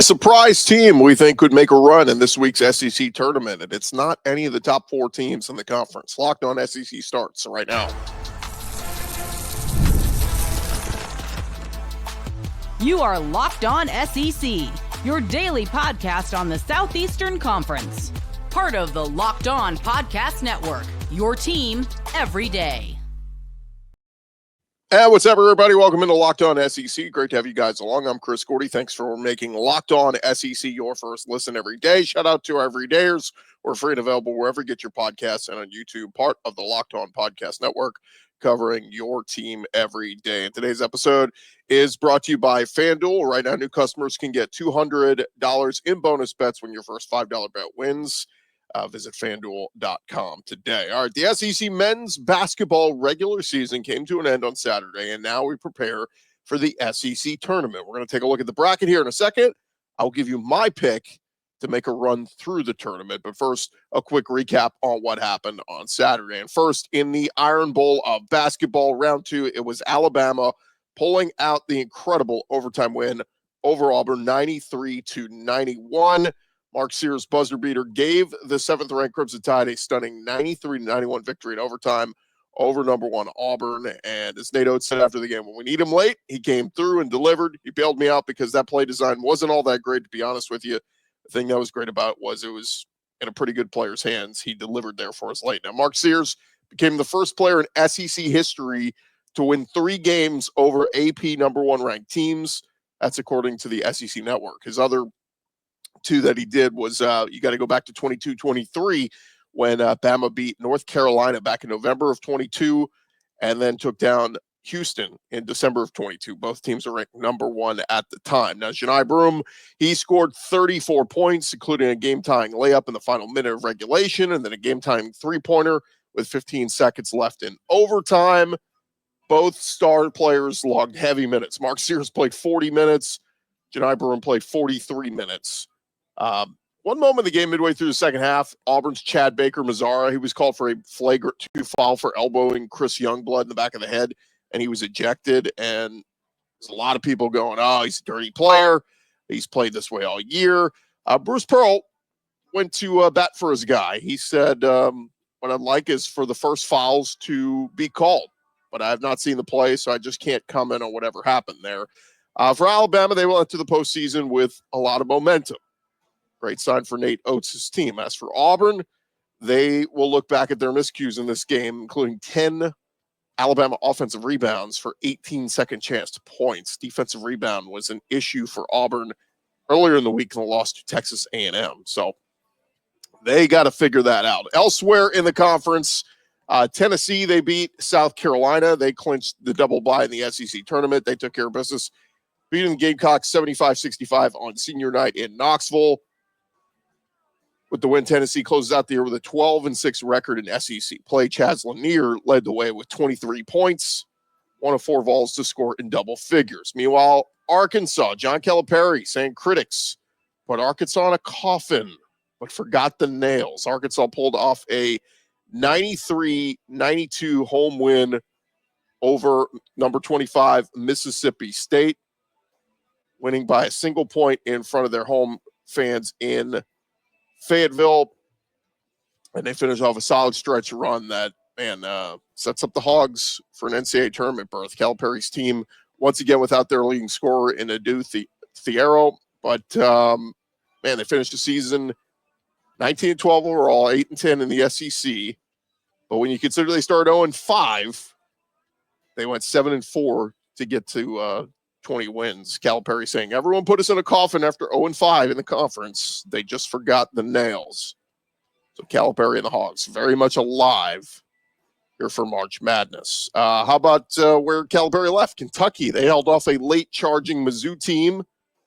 Surprise team we think could make a run in this week's SEC tournament, and it's not any of the top 4 teams in the conference. Locked On SEC starts right now. You are Locked On SEC, your daily podcast on the Southeastern Conference. Part of the Locked On Podcast Network, your team every day. And what's up, everybody? Welcome into Locked On SEC. Great to have you guys along. I'm Chris Gordy. Thanks for making Locked On SEC your first listen every day. Shout out to our everydayers. We're free and available wherever you get your podcasts and on YouTube, part of the Locked On Podcast Network, covering your team every day. And today's episode is brought to you by FanDuel. Right now, new customers can get $200 in bonus bets when your first $5 bet wins. Visit FanDuel.com today. All right, the SEC men's basketball regular season came to an end on Saturday, and now we prepare for the SEC tournament. We're going to take a look at the bracket here in a second. I'll give you my pick to make a run through the tournament. But first, a quick recap on what happened on Saturday. And first, in the Iron Bowl of basketball, round 2, it was Alabama pulling out the incredible overtime win over Auburn, 93-91. Mark Sears' buzzer beater gave the 7th-ranked Crimson Tide a stunning 93-91 victory in overtime over number 1 Auburn. And as Nate Oates said after the game, when we need him late, he came through and delivered. He bailed me out because that play design wasn't all that great, to be honest with you. The thing that was great about it was in a pretty good player's hands. He delivered there for us late. Now, Mark Sears became the first player in SEC history to win 3 games over AP number 1 ranked teams. That's according to the SEC Network. His other 2 that he did was you got to go back to 22-23 when Bama beat North Carolina back in November of 22 and then took down Houston in December of 22. Both teams are ranked number 1 at the time. Now, Johni Broome, he scored 34 points, including a game-tying layup in the final minute of regulation and then a game-tying 3-pointer with 15 seconds left in overtime. Both star players logged heavy minutes. Mark Sears played 40 minutes. Johni Broome played 43 minutes. One moment in the game midway through the second half, Auburn's Chad Baker-Mazara, he was called for a flagrant 2 foul for elbowing Chris Youngblood in the back of the head, and he was ejected. And there's a lot of people going, oh, he's a dirty player. He's played this way all year. Bruce Pearl went to bat for his guy. He said, what I'd like is for the first fouls to be called, but I have not seen the play, so I just can't comment on whatever happened there. For Alabama, they went to the postseason with a lot of momentum. Great sign for Nate Oates' team. As for Auburn, they will look back at their miscues in this game, including 10 Alabama offensive rebounds for 18 second chance points. Defensive rebound was an issue for Auburn earlier in the week in the loss to Texas A&M. So they got to figure that out. Elsewhere in the conference, Tennessee, they beat South Carolina. They clinched the double bye in the SEC tournament. They took care of business, beating the Gamecocks 75-65 on senior night in Knoxville. With the win, Tennessee closes out the year with a 12-6 record in SEC play. Chaz Lanier led the way with 23 points, 1 of 4 Vols to score in double figures. Meanwhile, Arkansas, John Calipari saying critics put Arkansas in a coffin, but forgot the nails. Arkansas pulled off a 93-92 home win over number 25 Mississippi State, winning by a single point in front of their home fans in Fayetteville, and they finish off a solid stretch run that, sets up the Hogs for an NCAA tournament berth. Calipari's team, once again, without their leading scorer in Adu Thiero, but, they finished the season 19-12 overall, 8-10 in the SEC, but when you consider they started 0-5, they went 7-4 to get to 20 wins. Calipari saying, everyone put us in a coffin after 0-5 in the conference. They just forgot the nails. So Calipari and the Hogs very much alive here for March Madness. How about where Calipari left? Kentucky. They held off a late charging Mizzou team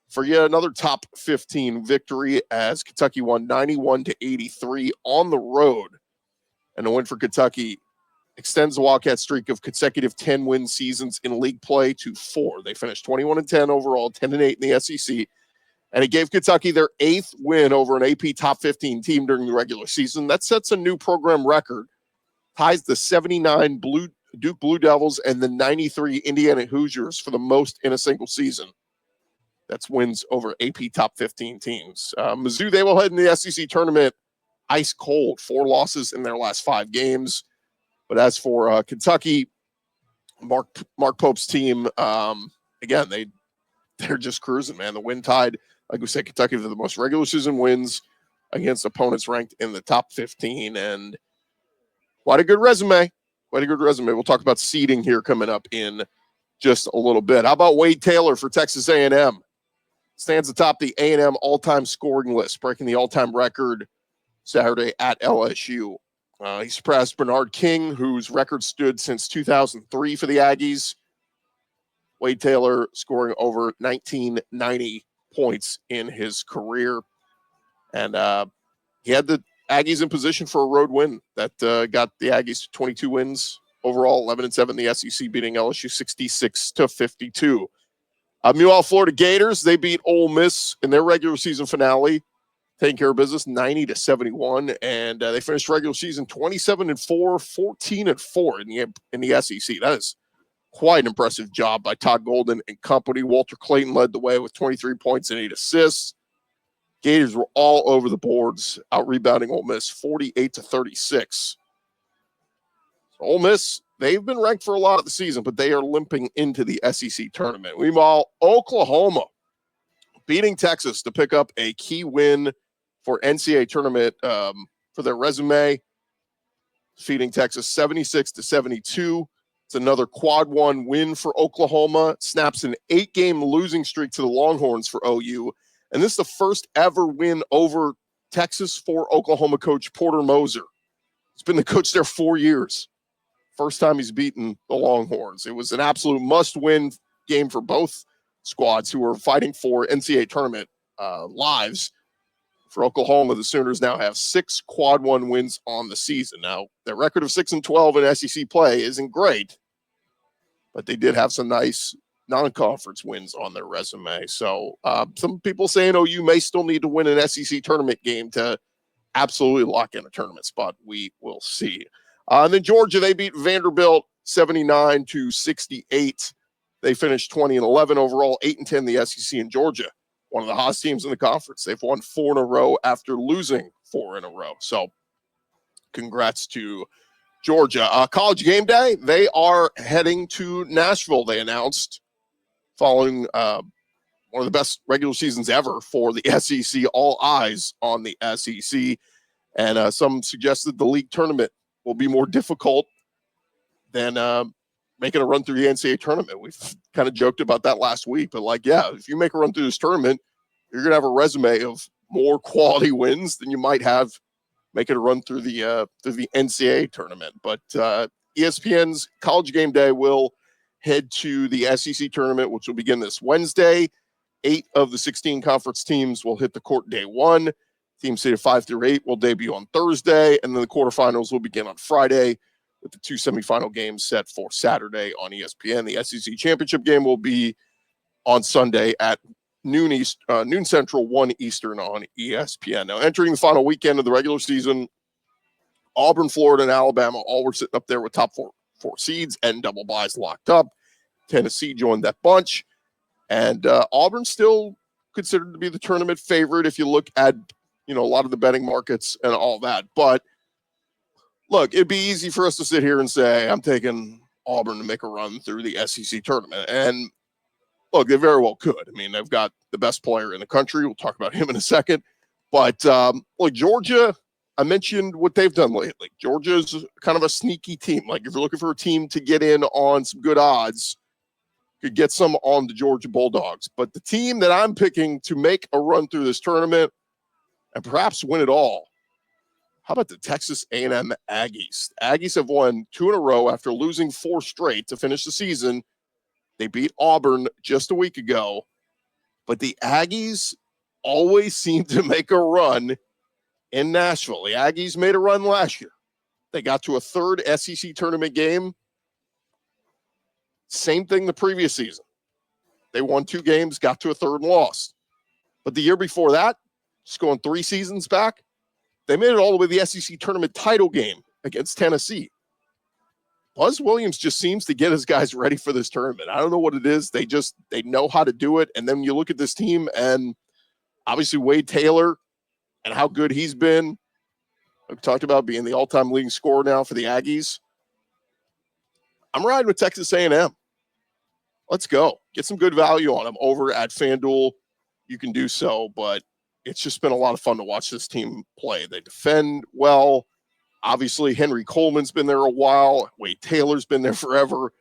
for yet another top 15 victory as Kentucky won 91-83 on the road. And a win for Kentucky extends the Wildcat streak of consecutive 10-win seasons in league play to 4. They finished 21-10 overall, 10-8 in the SEC, and it gave Kentucky their 8th win over an AP top 15 team during the regular season. That sets a new program record, ties the 79 Duke Blue Devils and the 93 Indiana Hoosiers for the most in a single season. That's wins over AP top 15 teams. Mizzou, they will head in the SEC tournament ice cold, 4 losses in their last 5 games. But as for Kentucky, Mark Pope's team, again, they're just cruising, man. The win tide, like we said, Kentucky for the most regular season wins against opponents ranked in the top 15. And quite a good resume. Quite a good resume. We'll talk about seeding here coming up in just a little bit. How about Wade Taylor for Texas A&M? Stands atop the A&M all-time scoring list, breaking the all-time record Saturday at LSU. He surpassed Bernard King, whose record stood since 2003 for the Aggies. Wade Taylor scoring over 1990 points in his career. And he had the Aggies in position for a road win that got the Aggies to 22 wins overall, 11-7 in the SEC, beating LSU 66-52. Meanwhile, Florida Gators, they beat Ole Miss in their regular season finale, taking care of business 90-71, and they finished regular season 27-4, 14-4 in the SEC. That is quite an impressive job by Todd Golden and company. Walter Clayton led the way with 23 points and 8 assists. Gators were all over the boards, out rebounding Ole Miss 48-36. Ole Miss, they've been ranked for a lot of the season, but they are limping into the SEC tournament. Meanwhile, Oklahoma beating Texas to pick up a key win for NCAA tournament for their resume, defeating Texas 76-72. It's another quad 1 win for Oklahoma. Snaps an 8-game losing streak to the Longhorns for OU. And this is the first ever win over Texas for Oklahoma coach Porter Moser. He's been the coach there 4 years. First time he's beaten the Longhorns. It was an absolute must-win game for both squads who are fighting for NCAA tournament lives. For Oklahoma, the Sooners now have 6 quad 1 wins on the season. Now, their record of 6-12 in SEC play isn't great, but they did have some nice non-conference wins on their resume. So some people saying OU may still need to win an SEC tournament game to absolutely lock in a tournament spot. We will see. And then Georgia, they beat Vanderbilt 79-68. They finished 20-11 overall, 8-10 in the SEC in Georgia. One of the hottest teams in the conference. They've won 4 in a row after losing 4 in a row. So congrats to Georgia. College Game Day, they are heading to Nashville, they announced, following one of the best regular seasons ever for the SEC. All eyes on the SEC. And some suggested the league tournament will be more difficult than making a run through the NCAA tournament. We've kind of joked about that last week, but if you make a run through this tournament, you're going to have a resume of more quality wins than you might have making a run through the NCAA tournament. But ESPN's College Game Day will head to the SEC tournament, which will begin this Wednesday. 8 of the 16 conference teams will hit the court day 1. Teams seeded 5 through 8 will debut on Thursday, and then the quarterfinals will begin on Friday, with the 2 semifinal games set for Saturday on ESPN. The SEC championship game will be on Sunday at noon Central, 1 Eastern on ESPN. Now, entering the final weekend of the regular season, Auburn, Florida, and Alabama all were sitting up there with top four seeds and double buys locked up. Tennessee joined that bunch, and Auburn still considered to be the tournament favorite if you look at a lot of the betting markets and all that. But look, it'd be easy for us to sit here and say, I'm taking Auburn to make a run through the SEC tournament. And look, they very well could. I mean, they've got the best player in the country. We'll talk about him in a second. But Georgia, I mentioned what they've done lately. Georgia's kind of a sneaky team. Like, if you're looking for a team to get in on some good odds, could get some on the Georgia Bulldogs. But the team that I'm picking to make a run through this tournament and perhaps win it all, how about the Texas A&M Aggies? The Aggies have won 2 in a row after losing 4 straight to finish the season. They beat Auburn just a week ago, but the Aggies always seem to make a run in Nashville. The Aggies made a run last year. They got to a 3rd SEC tournament game. Same thing the previous season. They won 2 games, got to a 3rd and lost. But the year before that, just going 3 seasons back, they made it all the way to the SEC tournament title game against Tennessee. Buzz Williams just seems to get his guys ready for this tournament. I don't know what it is. They know how to do it. And then you look at this team, and obviously Wade Taylor and how good he's been. I've talked about being the all-time leading scorer now for the Aggies. I'm riding with Texas A&M. Let's go. Get some good value on them over at FanDuel. You can do so, but it's just been a lot of fun to watch this team play. They defend well. Obviously, Henry Coleman's been there a while. Wade Taylor's been there forever.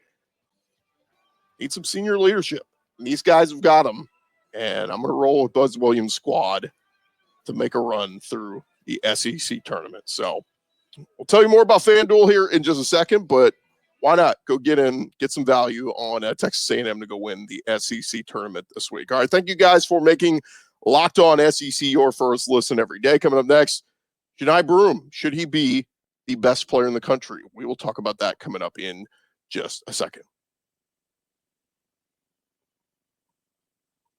Need some senior leadership. And these guys have got them. And I'm going to roll with Buzz Williams' squad to make a run through the SEC tournament. So we'll tell you more about FanDuel here in just a second, but why not go get some value on Texas A&M to go win the SEC tournament this week. All right, thank you guys for making Locked On SEC your first listen every day. Coming up next, Johni Broome. Should he be the best player in the country? We will talk about that coming up in just a second.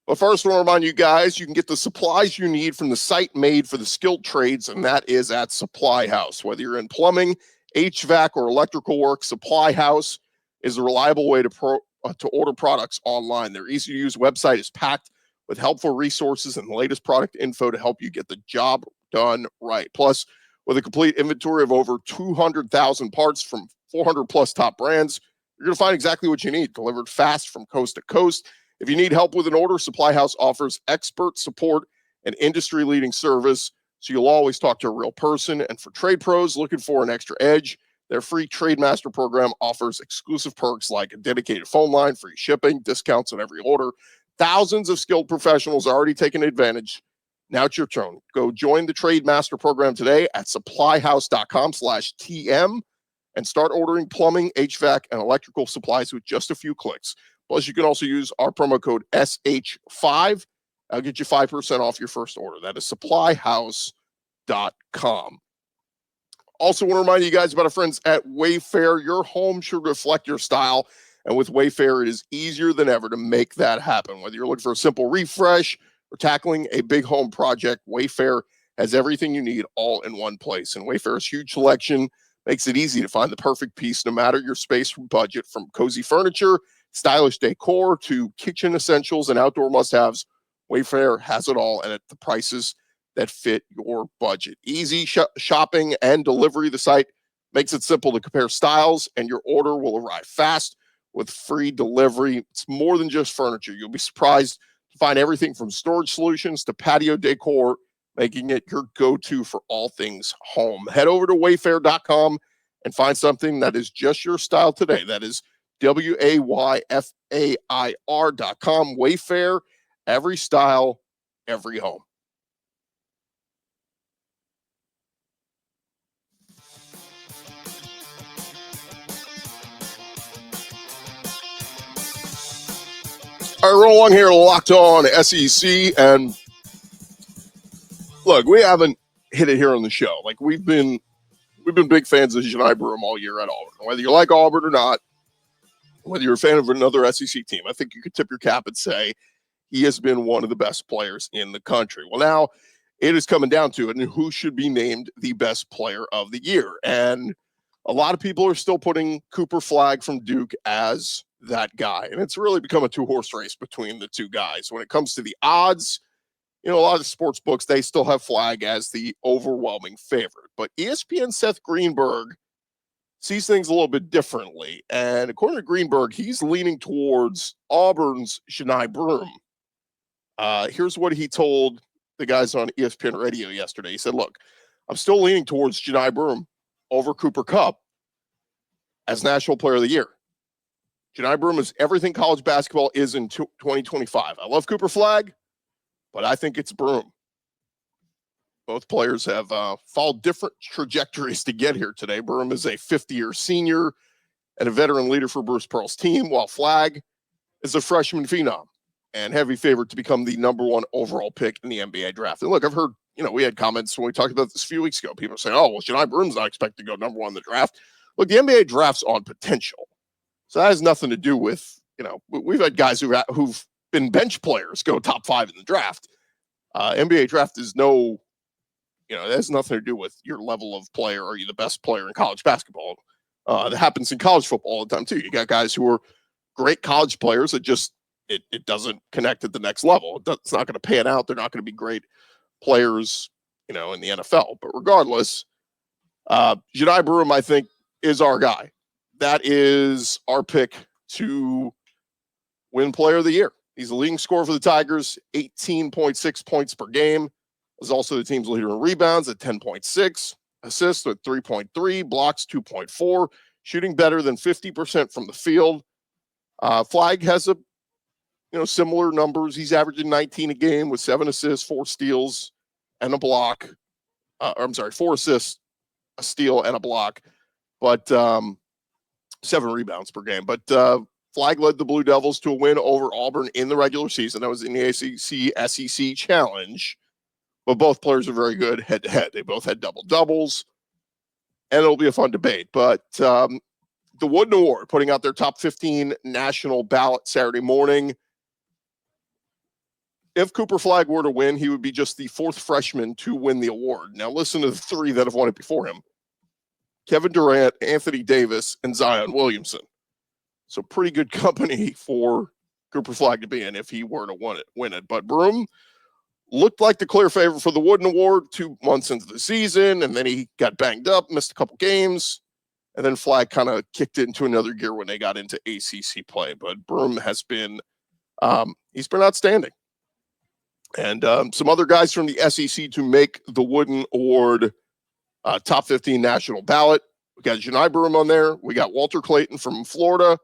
But first, I want to remind you guys, you can get the supplies you need from the site made for the skilled trades, and that is at Supply House. Whether you're in plumbing, HVAC, or electrical work, Supply House is a reliable way to order products online. Their easy-to-use website is packed with helpful resources and the latest product info to help you get the job done right. Plus, with a complete inventory of over 200,000 parts from 400-plus top brands, you're going to find exactly what you need, delivered fast from coast to coast. If you need help with an order, Supply House offers expert support and industry-leading service, so you'll always talk to a real person. And for trade pros looking for an extra edge, their free Trade Master program offers exclusive perks like a dedicated phone line, free shipping, discounts on every order. Thousands of skilled professionals are already taking advantage. Now it's your turn. Go join the Trade Master program today at supplyhouse.com/TM and start ordering plumbing, HVAC, and electrical supplies with just a few clicks. Plus, you can also use our promo code SH5. I'll get you 5% off your first order. That is supplyhouse.com. Also want to remind you guys about our friends at Wayfair. Your home should reflect your style. And with Wayfair, it is easier than ever to make that happen. Whether you're looking for a simple refresh or tackling a big home project, Wayfair has everything you need all in one place. And Wayfair's huge selection makes it easy to find the perfect piece no matter your space or budget, from cozy furniture, stylish decor, to kitchen essentials and outdoor must-haves. Wayfair has it all, and at the prices that fit your budget. Easy shopping and delivery. The site makes it simple to compare styles, and your order will arrive fast with free delivery. It's more than just furniture. You'll be surprised to find everything from storage solutions to patio decor, making it your go-to for all things home. Head over to wayfair.com and find something that is just your style today. That is WAYFAIR.com. Wayfair, every style, every home. All right, roll along here, Locked On SEC, and look, we haven't hit it here on the show. Like, we've been big fans of Johni Broome all year at Auburn. Whether you like Auburn or not, whether you're a fan of another SEC team, I think you could tip your cap and say he has been one of the best players in the country. Well, now it is coming down to it, and who should be named the best player of the year. And a lot of people are still putting Cooper Flagg from Duke as that guy. And it's really become a two-horse race between the two guys. When it comes to the odds, you know, a lot of sports books, they still have Flagg as the overwhelming favorite. But ESPN Seth Greenberg sees things a little bit differently. And according to Greenberg, he's leaning towards Auburn's Johni Broome. Here's what he told the guys on ESPN radio yesterday. He said, look, I'm still leaning towards Johni Broome over Cooper Kupp as National Player of the Year. Johni Broome is everything college basketball is in 2025. I love Cooper Flagg, but I think it's Broome. Both players have followed different trajectories to get here today. Broome is a 50-year senior and a veteran leader for Bruce Pearl's team, while Flagg is a freshman phenom and heavy favorite to become the #1 overall pick in the NBA draft. And look, I've heard, you know, we had comments when we talked about this a few weeks ago. People saying, oh, well, Johni Broome's not expected to go #1 in the draft. Look, the NBA draft's on potential. So that has nothing to do with, you know, we've had guys who've been bench players go top 5 in the draft. NBA draft is no, you know, it has nothing to do with your level of player. Are you the best player in college basketball? That happens in college football all the time too. You got guys who are great college players that just it doesn't connect at the next level. It's not going to pan out. They're not going to be great players, in the NFL. But regardless, Johni Broome, I think, is our guy. That is our pick to win Player of the Year. He's the leading scorer for the Tigers, 18.6 points per game. Was also the team's leader in rebounds at 10.6, assists with 3.3, blocks 2.4, shooting better than 50% from the field. Flagg has similar numbers. He's averaging 19 a game with 7 assists, 4 steals, and a block. 4 assists, a steal, and a block, but 7 rebounds per game. But Flagg led the Blue Devils to a win over Auburn in the regular season. That was in the ACC SEC Challenge. But both players are very good head-to-head. They both had double-doubles, and it'll be a fun debate. But the Wooden Award, putting out their top 15 national ballot Saturday morning. If Cooper Flagg were to win, he would be just the 4th freshman to win the award. Now listen to the 3 that have won it before him. Kevin Durant, Anthony Davis, and Zion Williamson. So pretty good company for Cooper Flagg to be in if he were to win it. But Broome looked like the clear favorite for the Wooden Award 2 months into the season, and then he got banged up, missed a couple games, and then Flagg kind of kicked it into another gear when they got into ACC play. But Broome has been he's been outstanding. And some other guys from the SEC to make the Wooden Award top 15 national ballot. We got Johni Broome on there. We got Walter Clayton from Florida.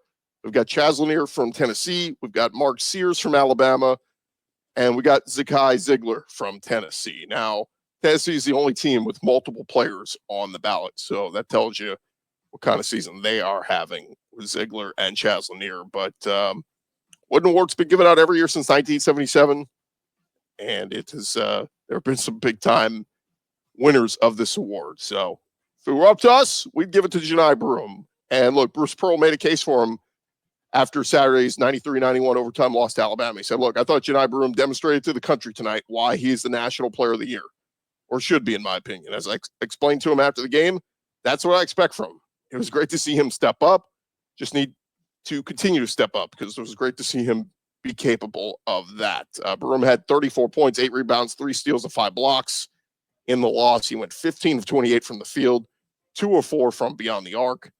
We've got Chaz Lanier from Tennessee. We've got Mark Sears from Alabama. And we got Zakai Ziegler from Tennessee. Now, Tennessee is the only team with multiple players on the ballot. So that tells you what kind of season they are having with Ziegler and Chaz Lanier. But Wooden Award's been given out every year since 1977. And it has there have been some big-time winners of this award. So if it were up to us, we'd give it to Johni Broome. And look, Bruce Pearl made a case for him after Saturday's 93-91 overtime loss to Alabama. He said, look, I thought Johni Broome demonstrated to the country tonight why he is the national player of the year, or should be, in my opinion. As I explained to him after the game, that's what I expect from him. It was great to see him step up. Just need to continue to step up because it was great to see him be capable of that. Broome had 34 points, 8 rebounds, 3 steals, and 5 blocks. In the loss, he went 15 of 28 from the field, 2 of 4 from beyond the arc.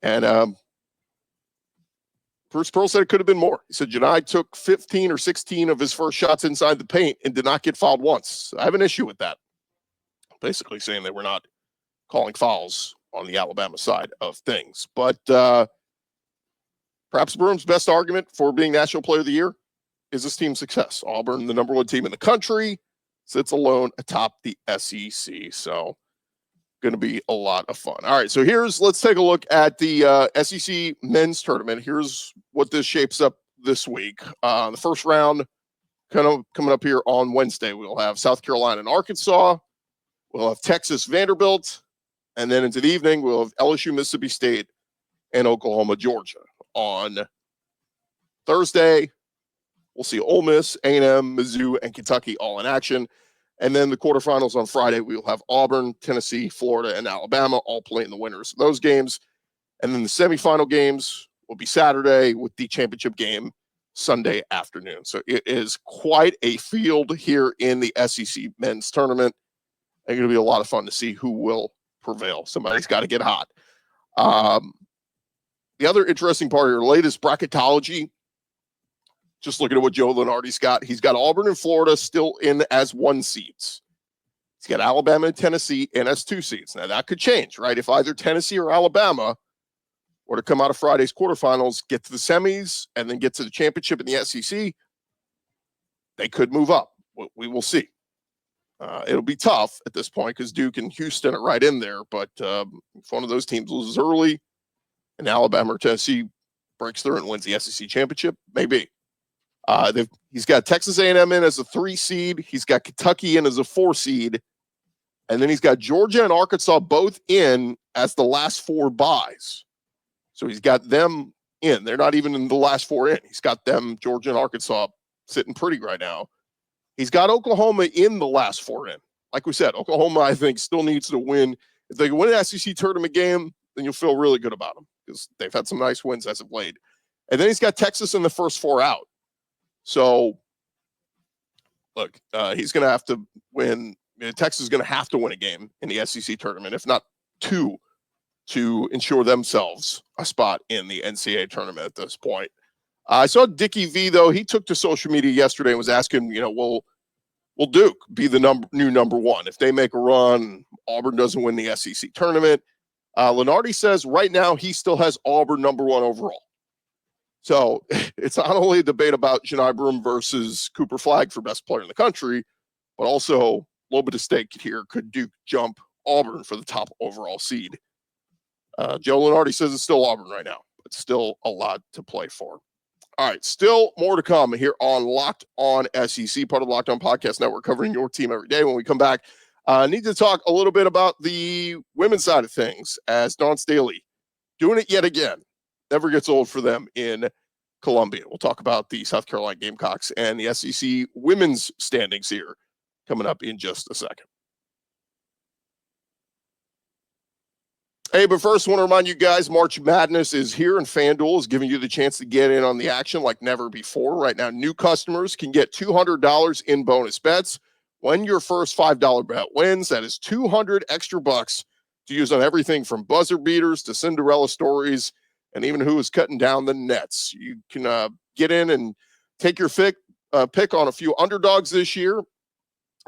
And Bruce Pearl said it could have been more. He said Johni took 15 or 16 of his first shots inside the paint and did not get fouled once. I have an issue with that. Basically saying they were not calling fouls on the Alabama side of things. But perhaps Broome's best argument for being National Player of the Year is this team's success. Auburn, the number 1 team in the country, sits alone atop the SEC. So going to be a lot of fun. All right, so let's take a look at the SEC men's tournament. Here's what this shapes up this week. The first round kind of coming up here on Wednesday. We'll have South Carolina and Arkansas. We'll have Texas, Vanderbilt. And then into the evening, we'll have LSU, Mississippi State, and Oklahoma, Georgia. On Thursday, we'll see Ole Miss, A&M, Mizzou, and Kentucky all in action. And then the quarterfinals on Friday, we will have Auburn, Tennessee, Florida, and Alabama all playing the winners of those games. And then the semifinal games will be Saturday with the championship game Sunday afternoon. So it is quite a field here in the SEC men's tournament. It's going to be a lot of fun to see who will prevail. Somebody's got to get hot. The other interesting part of your latest bracketology, just looking at what Joe Lenardi's got, he's got Auburn and Florida still in as 1 seeds. He's got Alabama and Tennessee in as 2 seeds. Now, that could change, right? If either Tennessee or Alabama were to come out of Friday's quarterfinals, get to the semis, and then get to the championship in the SEC, they could move up. We will see. It'll be tough at this point because Duke and Houston are right in there. But if one of those teams loses early and Alabama or Tennessee breaks through and wins the SEC championship, maybe. He's got Texas A&M in as a 3 seed. He's got Kentucky in as a 4 seed. And then he's got Georgia and Arkansas both in as the last 4 buys. So he's got them in. They're not even in the last 4 in. He's got them, Georgia and Arkansas, sitting pretty right now. He's got Oklahoma in the last 4 in. Like we said, Oklahoma, I think, still needs to win. If they can win an SEC tournament game, then you'll feel really good about them because they've had some nice wins as of late. And then he's got Texas in the first 4 out. So, look, he's going to have to win. Texas is going to have to win a game in the SEC tournament, if not 2, to ensure themselves a spot in the NCAA tournament at this point. I saw Dickie V, though. He took to social media yesterday and was asking, will Duke be the new number 1? If they make a run, Auburn doesn't win the SEC tournament. Lenardi says right now he still has Auburn number 1 overall. So it's not only a debate about Johni Broome versus Cooper Flagg for best player in the country, but also a little bit of stake here. Could Duke jump Auburn for the top overall seed? Joe Lenardi says it's still Auburn right now, but still a lot to play for. All right, still more to come here on Locked On SEC, part of the Locked On Podcast Network, covering your team every day. When we come back, I need to talk a little bit about the women's side of things, as Dawn Staley doing it yet again. Never gets old for them in Columbia. We'll talk about the South Carolina Gamecocks and the SEC women's standings here coming up in just a second. Hey, but first, I want to remind you guys, March Madness is here, and FanDuel is giving you the chance to get in on the action like never before. Right now, new customers can get $200 in bonus bets when your first $5 bet wins. That is 200 extra bucks to use on everything from buzzer beaters to Cinderella stories, and even who is cutting down the nets. You can get in and take your pick on a few underdogs this year,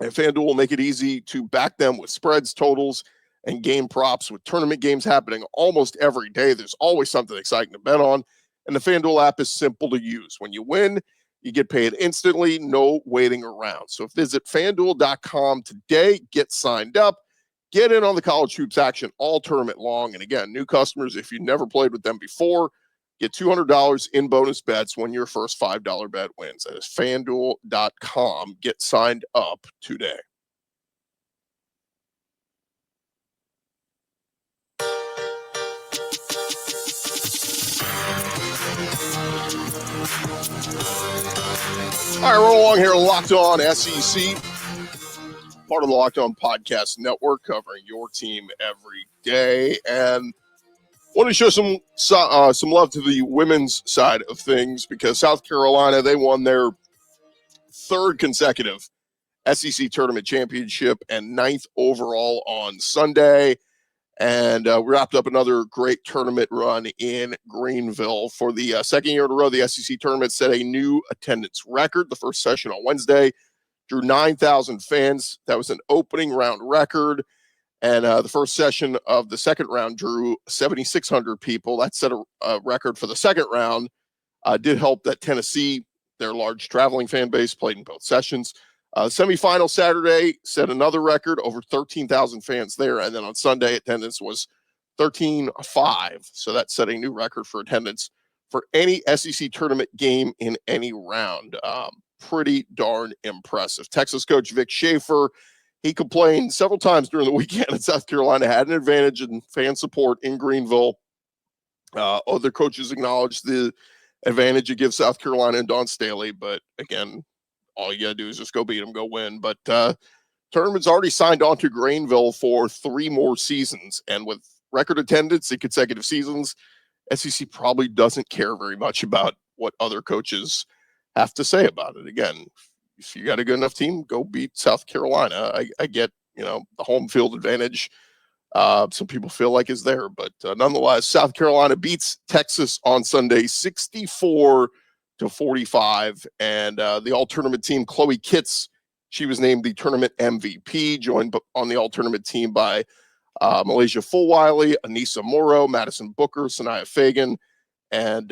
and FanDuel will make it easy to back them with spreads, totals, and game props. With tournament games happening almost every day, there's always something exciting to bet on, and the FanDuel app is simple to use. When you win, you get paid instantly, no waiting around. So visit FanDuel.com today, get signed up, get in on the college hoops action all tournament long. And again, new customers, if you've never played with them before, get $200 in bonus bets when your first $5 bet wins. That is FanDuel.com. Get signed up today. All right, we're along here, Locked On SEC, part of the Locked On Podcast Network, covering your team every day. And want to show some love to the women's side of things, because South Carolina, they won their 3rd consecutive SEC tournament championship and 9th overall on Sunday. And we wrapped up another great tournament run in Greenville. For the 2nd year in a row, the SEC tournament set a new attendance record. The first session on Wednesday drew 9,000 fans. That was an opening round record. And the first session of the second round drew 7,600 people. That set a record for the second round. Did help that Tennessee, their large traveling fan base, played in both sessions. Semifinal Saturday set another record, over 13,000 fans there. And then on Sunday, attendance was 13,500. So that set a new record for attendance for any SEC tournament game in any round. Pretty darn impressive. Texas coach Vic Schaefer, he complained several times during the weekend that South Carolina had an advantage in fan support in Greenville. Other coaches acknowledged the advantage it gives South Carolina and Dawn Staley. But again, all you got to do is just go beat them, go win. But tournament's already signed on to Greenville for 3 more seasons. And with record attendance in consecutive seasons, SEC probably doesn't care very much about what other coaches have to say about it. Again, if you got a good enough team, go beat South Carolina. I get, the home field advantage. Some people feel like is there, but nonetheless, South Carolina beats Texas on Sunday, 64-45. And the all-tournament team, Chloe Kitts, she was named the tournament MVP, joined on the all-tournament team by Malaysia Fulwiley, Anissa Morrow, Madison Booker, Sanaya Fagan. And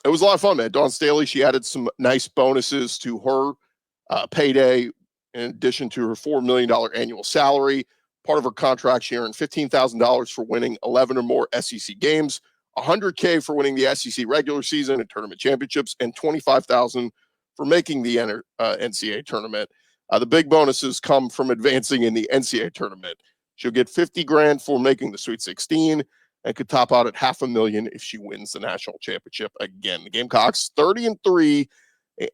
it was a lot of fun, man. Dawn Staley, she added some nice bonuses to her payday in addition to her $4 million annual salary. Part of her contract, she earned $15,000 for winning 11 or more SEC games, $100K for winning the SEC regular season and tournament championships, and $25,000 for making the NCAA tournament. The big bonuses come from advancing in the NCAA tournament. She'll get $50,000 for making the Sweet 16 and could top out at $500,000 if she wins the national championship again. The Gamecocks, 30-3,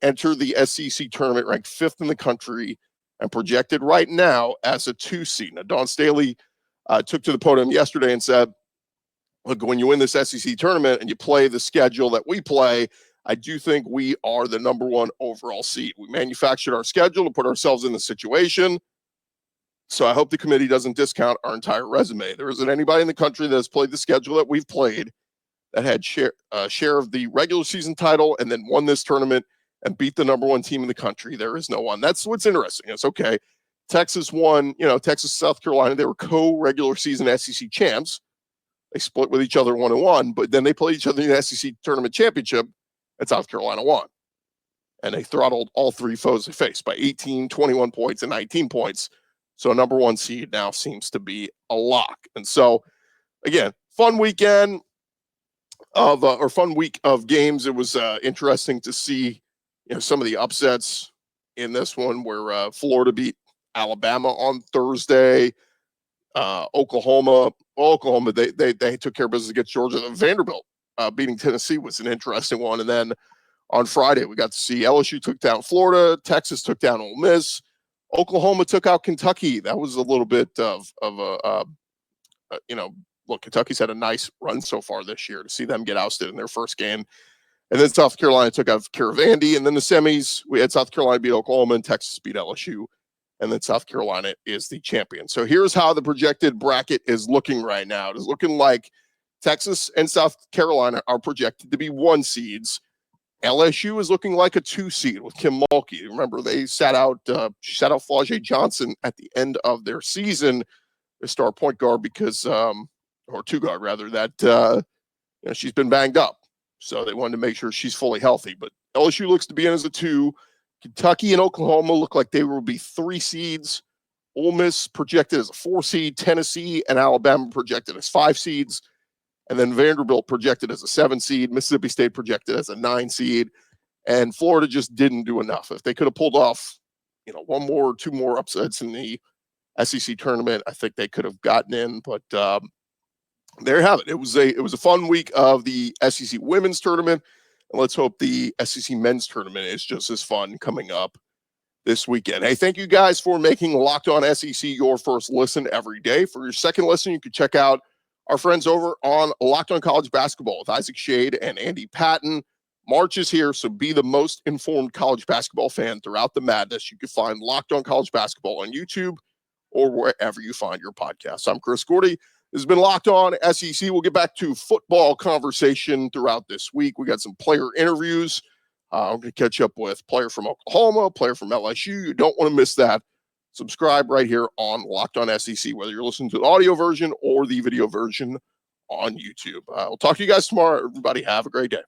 enter the SEC tournament ranked 5th in the country and projected right now as a 2 seed. Now, Dawn Staley took to the podium yesterday and said, look, when you win this SEC tournament and you play the schedule that we play, I do think we are the number one overall seed. We manufactured our schedule to put ourselves in the situation. So I hope the committee doesn't discount our entire resume. There isn't anybody in the country that has played the schedule that we've played that had share of the regular season title and then won this tournament and beat the number one team in the country. There is no one. That's what's interesting. It's okay. Texas won, Texas, South Carolina, they were co-regular season SEC champs. They split with each other 1-1, but then they played each other in the SEC tournament championship, and South Carolina won. And they throttled all three foes they faced by 18, 21 points, and 19 points. So number one seed now seems to be a lock. And so, again, fun weekend fun week of games. It was interesting to see, some of the upsets in this one where Florida beat Alabama on Thursday. Oklahoma, they took care of business against Georgia. Vanderbilt beating Tennessee was an interesting one. And then on Friday, we got to see LSU took down Florida. Texas took down Ole Miss. Oklahoma took out Kentucky. That was a little bit of a look, Kentucky's had a nice run so far this year. To see them get ousted in their first game. And then South Carolina took out Caravandy. And then the semis, we had South Carolina beat Oklahoma and Texas beat LSU. And then South Carolina is the champion. So here's how the projected bracket is looking right now. It is looking like Texas and South Carolina are projected to be 1 seeds. LSU is looking like a 2 seed with Kim Mulkey. Remember, they sat out Flagg Johnson at the end of their season, their star point guard, because or 2 guard rather, that she's been banged up. So they wanted to make sure she's fully healthy. But LSU looks to be in as a 2. Kentucky and Oklahoma look like they will be 3 seeds. Ole Miss projected as a 4 seed. Tennessee and Alabama projected as 5 seeds. And then Vanderbilt projected as a 7 seed. Mississippi State projected as a 9 seed. And Florida just didn't do enough. If they could have pulled off, 1 more or 2 more upsets in the SEC tournament, I think they could have gotten in. But there you have it. It was a fun week of the SEC women's tournament. And let's hope the SEC men's tournament is just as fun coming up this weekend. Hey, thank you guys for making Locked On SEC your first listen every day. For your second listen, you can check out our friends over on Locked On College Basketball with Isaac Shade and Andy Patton. March is here, so be the most informed college basketball fan throughout the madness. You can find Locked On College Basketball on YouTube or wherever you find your podcasts. I'm Chris Gordy. This has been Locked On SEC. We'll get back to football conversation throughout this week. We got some player interviews. I'm going to catch up with player from Oklahoma, a player from LSU. You don't want to miss that. Subscribe right here on Locked On SEC, whether you're listening to the audio version or the video version on YouTube. We'll talk to you guys tomorrow. Everybody have a great day.